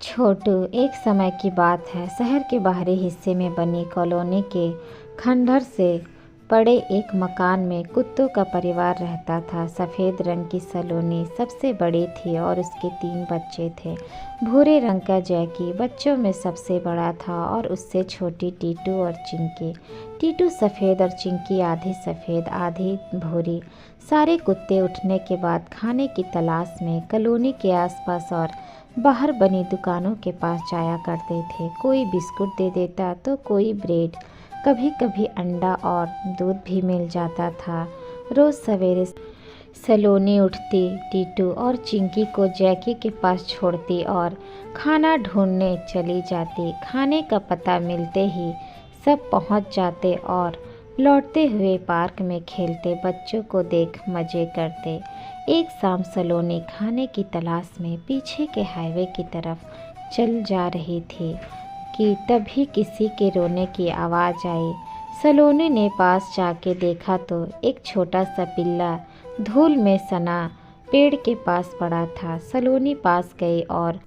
छोटू, एक समय की बात है। शहर के बाहरी हिस्से में बनी कॉलोनी के खंडहर से पड़े एक मकान में कुत्तों का परिवार रहता था। सफ़ेद रंग की सलोनी सबसे बड़ी थी और उसके 3 बच्चे थे। भूरे रंग का जैकी बच्चों में सबसे बड़ा था और उससे छोटी टीटू और चिंकी। टीटू सफ़ेद और चिंकी आधी सफ़ेद आधी भूरी। सारे कुत्ते उठने के बाद खाने की तलाश में कॉलोनी के आसपास और बाहर बनी दुकानों के पास जाया करते थे। कोई बिस्कुट दे देता तो कोई ब्रेड, कभी कभी अंडा और दूध भी मिल जाता था। रोज़ सवेरे सलोनी उठती, टीटू और चिंकी को जैकी के पास छोड़ती और खाना ढूंढने चली जाती। खाने का पता मिलते ही सब पहुंच जाते और लौटते हुए पार्क में खेलते बच्चों को देख मज़े करते। एक शाम सलोनी खाने की तलाश में पीछे के हाईवे की तरफ चल जा रही थी कि तभी किसी के रोने की आवाज़ आई। सलोनी ने पास जाके देखा तो एक छोटा सा पिल्ला धूल में सना पेड़ के पास पड़ा था। सलोनी पास गई और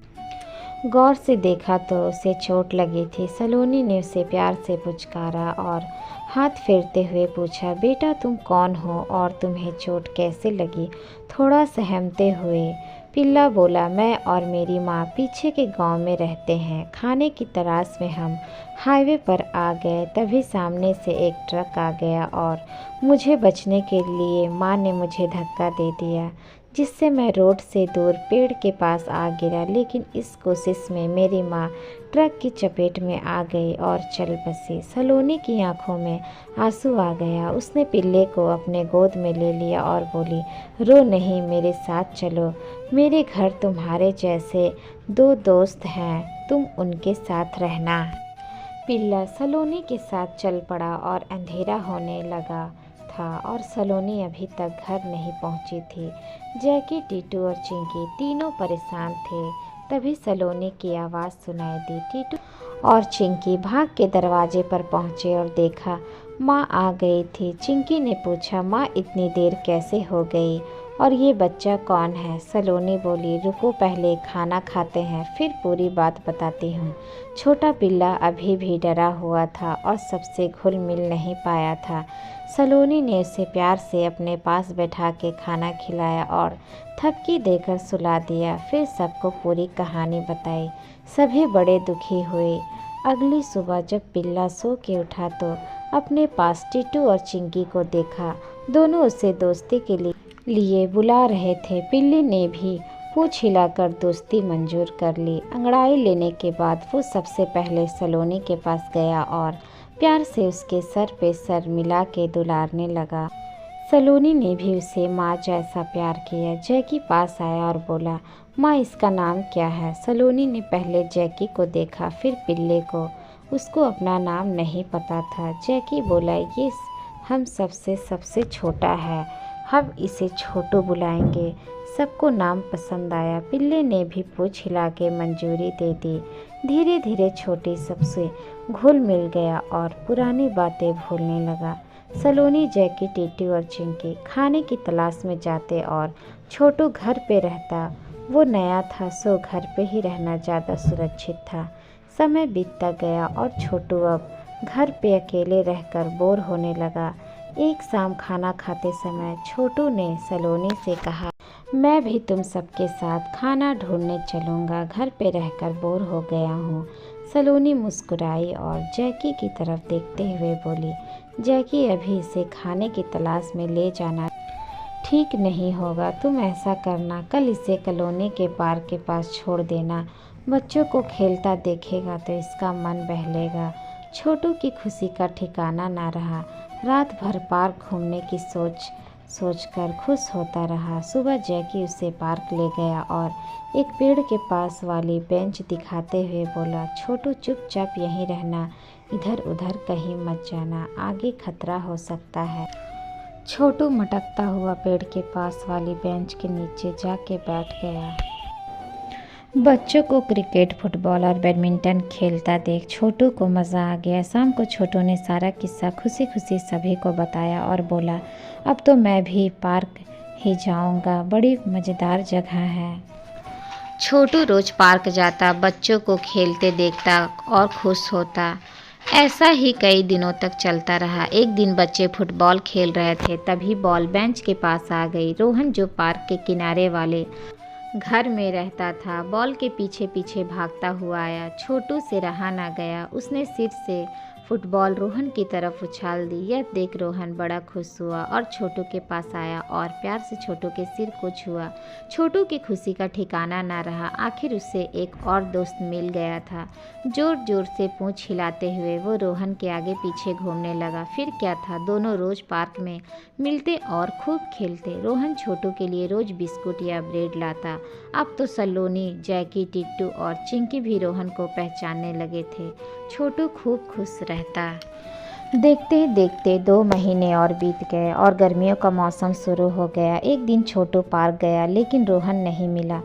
गौर से देखा तो उसे चोट लगी थी। सलोनी ने उसे प्यार से पुचकारा और हाथ फेरते हुए पूछा, बेटा तुम कौन हो और तुम्हें चोट कैसे लगी? थोड़ा सहमते हुए पिल्ला बोला, मैं और मेरी माँ पीछे के गांव में रहते हैं। खाने की तलाश में हम हाईवे पर आ गए, तभी सामने से एक ट्रक आ गया और मुझे बचने के लिए माँ ने मुझे धक्का दे दिया, जिससे मैं रोड से दूर पेड़ के पास आ गिरा। लेकिन इस कोशिश में मेरी माँ ट्रक की चपेट में आ गई और चल बसी। सलोनी की आंखों में आंसू आ गया। उसने पिल्ले को अपने गोद में ले लिया और बोली, रो नहीं, मेरे साथ चलो। मेरे घर तुम्हारे जैसे 2 दोस्त हैं, तुम उनके साथ रहना। पिल्ला सलोनी के साथ चल पड़ा और अंधेरा होने लगा था और सलोनी अभी तक घर नहीं पहुंची थी। जैकी, टीटू और चिंकी तीनों परेशान थे। तभी सलोनी की आवाज़ सुनाई दी। टीटू और चिंकी भाग के दरवाजे पर पहुंचे और देखा माँ आ गई थी। चिंकी ने पूछा, माँ इतनी देर कैसे हो गई और ये बच्चा कौन है? सलोनी बोली, रुको, पहले खाना खाते हैं फिर पूरी बात बताती हूँ। छोटा पिल्ला अभी भी डरा हुआ था और सबसे घुल मिल नहीं पाया था। सलोनी ने उसे प्यार से अपने पास बैठा के खाना खिलाया और थपकी देकर सुला दिया। फिर सबको पूरी कहानी बताई। सभी बड़े दुखी हुए। अगली सुबह जब पिल्ला सो के उठा तो अपने पास टीटू और चिंकी को देखा। दोनों उसे दोस्ती के लिए बुला रहे थे। पिल्ली ने भी पूँछ हिलाकर दोस्ती मंजूर कर ली। अंगड़ाई लेने के बाद वो सबसे पहले सलोनी के पास गया और प्यार से उसके सर पे सर मिला के दुलारने लगा। सलोनी ने भी उसे माँ जैसा प्यार किया। जैकी पास आया और बोला, माँ इसका नाम क्या है? सलोनी ने पहले जैकी को देखा फिर पिल्ले को। उसको अपना नाम नहीं पता था। जैकी बोला, ये हम सबसे छोटा है, हम इसे छोटू बुलाएंगे। सबको नाम पसंद आया। पिल्ले ने भी पूँछ हिला के मंजूरी दे दी। धीरे धीरे छोटी सबसे घुल मिल गया और पुरानी बातें भूलने लगा। सलोनी, जैकी, टीटू और चिंकी खाने की तलाश में जाते और छोटू घर पे रहता। वो नया था सो घर पे ही रहना ज़्यादा सुरक्षित था। समय बीतता गया और छोटू अब घर पे अकेले रहकर बोर होने लगा। एक शाम खाना खाते समय छोटू ने सलोनी से कहा, मैं भी तुम सबके साथ खाना ढूंढने चलूँगा, घर पे रहकर बोर हो गया हूँ। सलोनी मुस्कुराई और जैकी की तरफ देखते हुए बोली, जैकी अभी इसे खाने की तलाश में ले जाना ठीक नहीं होगा। तुम ऐसा करना, कल इसे कॉलोनी के पार्क के पास छोड़ देना। बच्चों को खेलता देखेगा तो इसका मन बहलेगा। छोटू की खुशी का ठिकाना ना रहा। रात भर पार्क घूमने की सोचकर खुश होता रहा। सुबह जैकी उसे पार्क ले गया और एक पेड़ के पास वाली बेंच दिखाते हुए बोला, छोटू चुपचाप यहीं रहना, इधर उधर कहीं मत जाना, आगे खतरा हो सकता है। छोटू मटकता हुआ पेड़ के पास वाली बेंच के नीचे जाके बैठ गया। बच्चों को क्रिकेट, फुटबॉल और बैडमिंटन खेलता देख छोटू को मज़ा आ गया। शाम को छोटू ने सारा किस्सा खुशी खुशी सभी को बताया और बोला, अब तो मैं भी पार्क ही जाऊंगा, बड़ी मज़ेदार जगह है। छोटू रोज पार्क जाता, बच्चों को खेलते देखता और खुश होता। ऐसा ही कई दिनों तक चलता रहा। एक दिन बच्चे फुटबॉल खेल रहे थे, तभी बॉल बेंच के पास आ गई। रोहन, जो पार्क के किनारे वाले घर में रहता था, बॉल के पीछे पीछे भागता हुआ आया। छोटू से रहा ना गया, उसने सिर से फुटबॉल रोहन की तरफ उछाल दी। यह देख रोहन बड़ा खुश हुआ और छोटू के पास आया और प्यार से छोटू के सिर को छुआ। छोटू की खुशी का ठिकाना ना रहा। आखिर उसे एक और दोस्त मिल गया था। जोर जोर से पूंछ हिलाते हुए वो रोहन के आगे पीछे घूमने लगा। फिर क्या था, दोनों रोज पार्क में मिलते और खूब खेलते। रोहन छोटू के लिए रोज बिस्कुट या ब्रेड लाता। अब तो सलोनी, जैकी, टिट्टू और चिंकी भी रोहन को पहचानने लगे थे। छोटू खूब खुश रहता। देखते देखते 2 महीने और बीत गए और गर्मियों का मौसम शुरू हो गया। एक दिन छोटू पार्क गया, लेकिन रोहन नहीं मिला।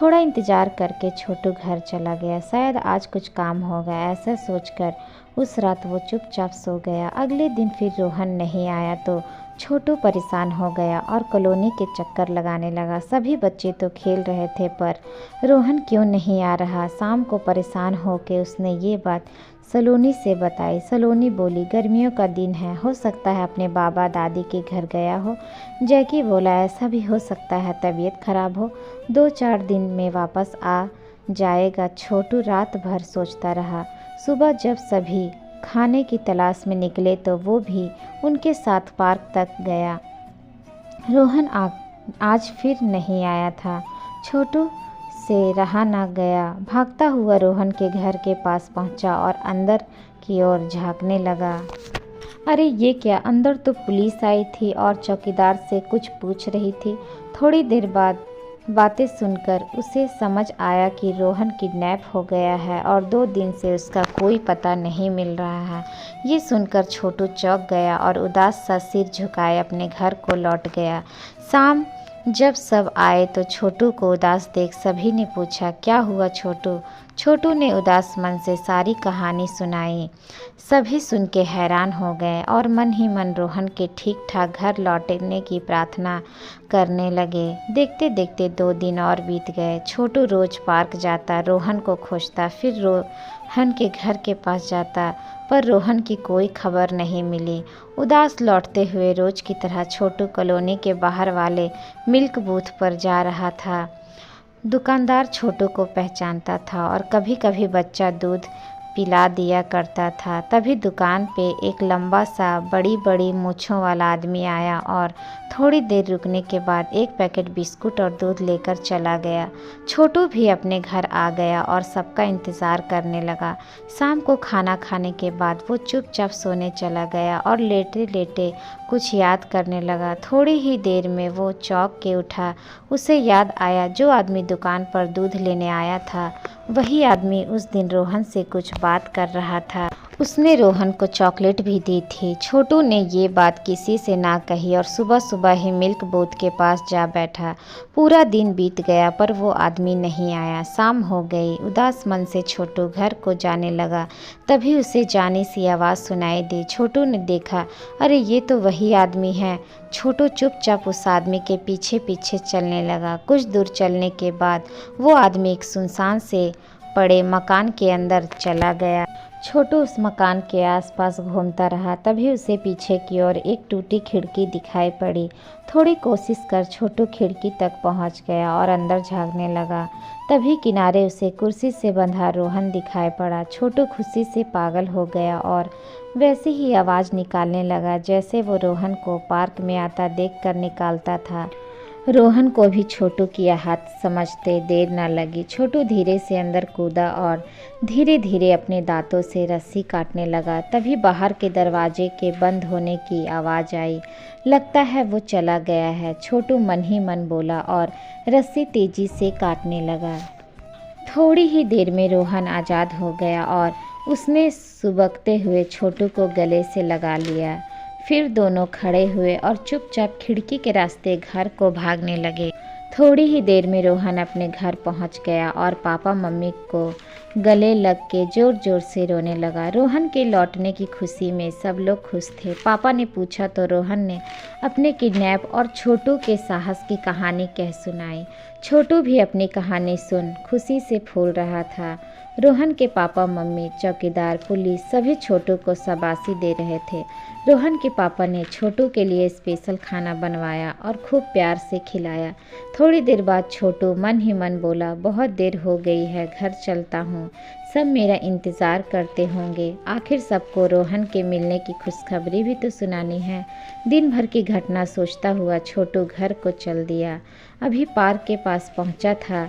थोड़ा इंतजार करके छोटू घर चला गया। शायद आज कुछ काम होगा, ऐसा सोचकर उस रात वो चुपचाप सो गया। अगले दिन फिर रोहन नहीं आया तो छोटू परेशान हो गया और कॉलोनी के चक्कर लगाने लगा। सभी बच्चे तो खेल रहे थे, पर रोहन क्यों नहीं आ रहा। शाम को परेशान होकर उसने ये बात सलोनी से बताई। सलोनी बोली, गर्मियों का दिन है, हो सकता है अपने बाबा दादी के घर गया हो। जैकी बोला, ऐसा भी हो सकता है, तबीयत खराब हो, 2-4 दिन में वापस आ जाएगा। छोटू रात भर सोचता रहा। सुबह जब सभी खाने की तलाश में निकले तो वो भी उनके साथ पार्क तक गया। रोहन आज फिर नहीं आया था। छोटू से रहा ना गया। भागता हुआ रोहन के घर के पास पहुंचा और अंदर की ओर झांकने लगा। अरे ये क्या, अंदर तो पुलिस आई थी और चौकीदार से कुछ पूछ रही थी। थोड़ी देर बाद बातें सुनकर उसे समझ आया कि रोहन किडनैप हो गया है और 2 दिन से उसका कोई पता नहीं मिल रहा है। ये सुनकर छोटू चौंक गया और उदास सा सिर झुकाए अपने घर को लौट गया। शाम जब सब आए तो छोटू को उदास देख सभी ने पूछा, क्या हुआ छोटू? छोटू ने उदास मन से सारी कहानी सुनाई। सभी सुन के हैरान हो गए और मन ही मन रोहन के ठीक ठाक घर लौटने की प्रार्थना करने लगे। देखते देखते 2 दिन और बीत गए। छोटू रोज पार्क जाता, रोहन को खोजता, फिर रोहन के घर के पास जाता, पर रोहन की कोई खबर नहीं मिली। उदास लौटते हुए रोज की तरह छोटू कॉलोनी के बाहर वाले मिल्क बूथ पर जा रहा था। दुकानदार छोटू को पहचानता था और कभी कभी बच्चा दूध पिला दिया करता था। तभी दुकान पे एक लंबा सा बड़ी बड़ी मूँछों वाला आदमी आया और थोड़ी देर रुकने के बाद एक पैकेट बिस्कुट और दूध लेकर चला गया। छोटू भी अपने घर आ गया और सबका इंतज़ार करने लगा। शाम को खाना खाने के बाद वो चुपचाप सोने चला गया और लेटे लेटे कुछ याद करने लगा। थोड़ी ही देर में वो चौंक के उठा। उसे याद आया, जो आदमी दुकान पर दूध लेने आया था वही आदमी उस दिन रोहन से कुछ बात कर रहा था। उसने रोहन को चॉकलेट भी दी थी। छोटू ने ये बात किसी से ना कही और सुबह सुबह ही मिल्क बूथ के पास जा बैठा। पूरा दिन बीत गया पर वो आदमी नहीं आया। शाम हो गई। उदास मन से छोटू घर को जाने लगा। तभी उसे जाने सी आवाज़ सुनाई दी। छोटू ने देखा, अरे ये तो वही आदमी है। छोटू चुपचाप उस आदमी के पीछे पीछे चलने लगा। कुछ दूर चलने के बाद वो आदमी एक सुनसान से पड़े मकान के अंदर चला गया। छोटू उस मकान के आसपास घूमता रहा। तभी उसे पीछे की ओर एक टूटी खिड़की दिखाई पड़ी। थोड़ी कोशिश कर छोटू खिड़की तक पहुंच गया और अंदर झांकने लगा। तभी किनारे उसे कुर्सी से बंधा रोहन दिखाई पड़ा। छोटू खुशी से पागल हो गया और वैसे ही आवाज़ निकालने लगा जैसे वो रोहन को पार्क में आता देखकर निकालता था। रोहन को भी छोटू की आहट समझते देर न लगी। छोटू धीरे से अंदर कूदा और धीरे धीरे अपने दांतों से रस्सी काटने लगा। तभी बाहर के दरवाजे के बंद होने की आवाज़ आई। लगता है वो चला गया है, छोटू मन ही मन बोला और रस्सी तेजी से काटने लगा। थोड़ी ही देर में रोहन आज़ाद हो गया और उसने सुबकते हुए छोटू को गले से लगा लिया। फिर दोनों खड़े हुए और चुपचाप खिड़की के रास्ते घर को भागने लगे। थोड़ी ही देर में रोहन अपने घर पहुंच गया और पापा मम्मी को गले लग के ज़ोर ज़ोर से रोने लगा। रोहन के लौटने की खुशी में सब लोग खुश थे। पापा ने पूछा तो रोहन ने अपने किडनैप और छोटू के साहस की कहानी कह सुनाई। छोटू भी अपनी कहानी सुन खुशी से फूल रहा था। रोहन के पापा, मम्मी, चौकीदार, पुलिस सभी छोटू को शाबाशी दे रहे थे। रोहन के पापा ने छोटू के लिए स्पेशल खाना बनवाया और खूब प्यार से खिलाया। थोड़ी देर बाद छोटू मन ही मन बोला, बहुत देर हो गई है, घर चलता हूँ। सब मेरा इंतज़ार करते होंगे। आखिर सबको रोहन के मिलने की खुशखबरी भी तो सुनानी है। दिन भर की घटना सोचता हुआ छोटू घर को चल दिया। अभी पार्क के पास पहुँचा था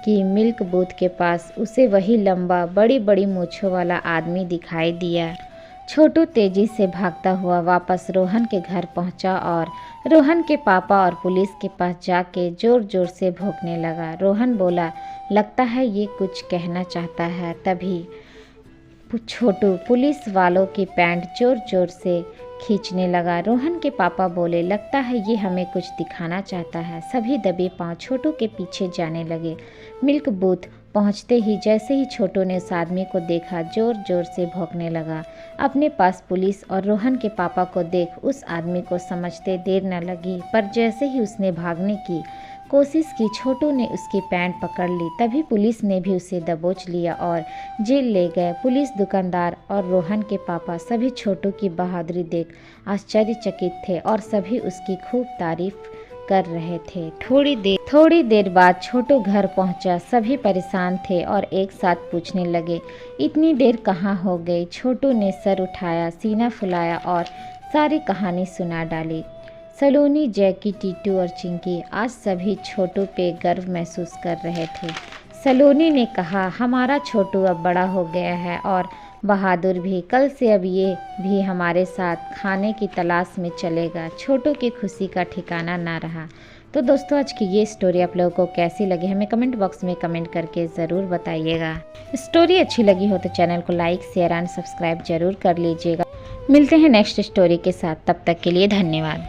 कि मिल्क बूथ के पास उसे वही लंबा बड़ी बड़ी मूँछों वाला आदमी दिखाई दिया। छोटू तेजी से भागता हुआ वापस रोहन के घर पहुंचा और रोहन के पापा और पुलिस के पास जाके ज़ोर ज़ोर से भौंकने लगा। रोहन बोला, लगता है ये कुछ कहना चाहता है। तभी छोटू पुलिस वालों की पैंट ज़ोर ज़ोर से खींचने लगा। रोहन के पापा बोले, लगता है ये हमें कुछ दिखाना चाहता है। सभी दबे पांव छोटू के पीछे जाने लगे। मिल्क बूथ पहुंचते ही जैसे ही छोटू ने उस आदमी को देखा, ज़ोर ज़ोर से भौंकने लगा। अपने पास पुलिस और रोहन के पापा को देख उस आदमी को समझते देर न लगी, पर जैसे ही उसने भागने की कोशिश की, छोटू ने उसकी पैंट पकड़ ली। तभी पुलिस ने भी उसे दबोच लिया और जेल ले गए। पुलिस, दुकानदार और रोहन के पापा सभी छोटू की बहादुरी देख आश्चर्यचकित थे और सभी उसकी खूब तारीफ कर रहे थे। थोड़ी देर बाद छोटू घर पहुंचा। सभी परेशान थे और एक साथ पूछने लगे, इतनी देर कहाँ हो गई? छोटू ने सर उठाया, सीना फुलाया और सारी कहानी सुना डाली। सलोनी, जैकी, टीटू और चिंकी आज सभी छोटू पे गर्व महसूस कर रहे थे। सलोनी ने कहा, हमारा छोटू अब बड़ा हो गया है और बहादुर भी। कल से अब ये भी हमारे साथ खाने की तलाश में चलेगा। छोटू की खुशी का ठिकाना ना रहा। तो दोस्तों, आज की ये स्टोरी आप लोगों को कैसी लगी हमें कमेंट बॉक्स में कमेंट करके ज़रूर बताइएगा। स्टोरी अच्छी लगी हो तो चैनल को लाइक, शेयर एंड सब्सक्राइब जरूर कर लीजिएगा। मिलते हैं नेक्स्ट स्टोरी के साथ, तब तक के लिए धन्यवाद।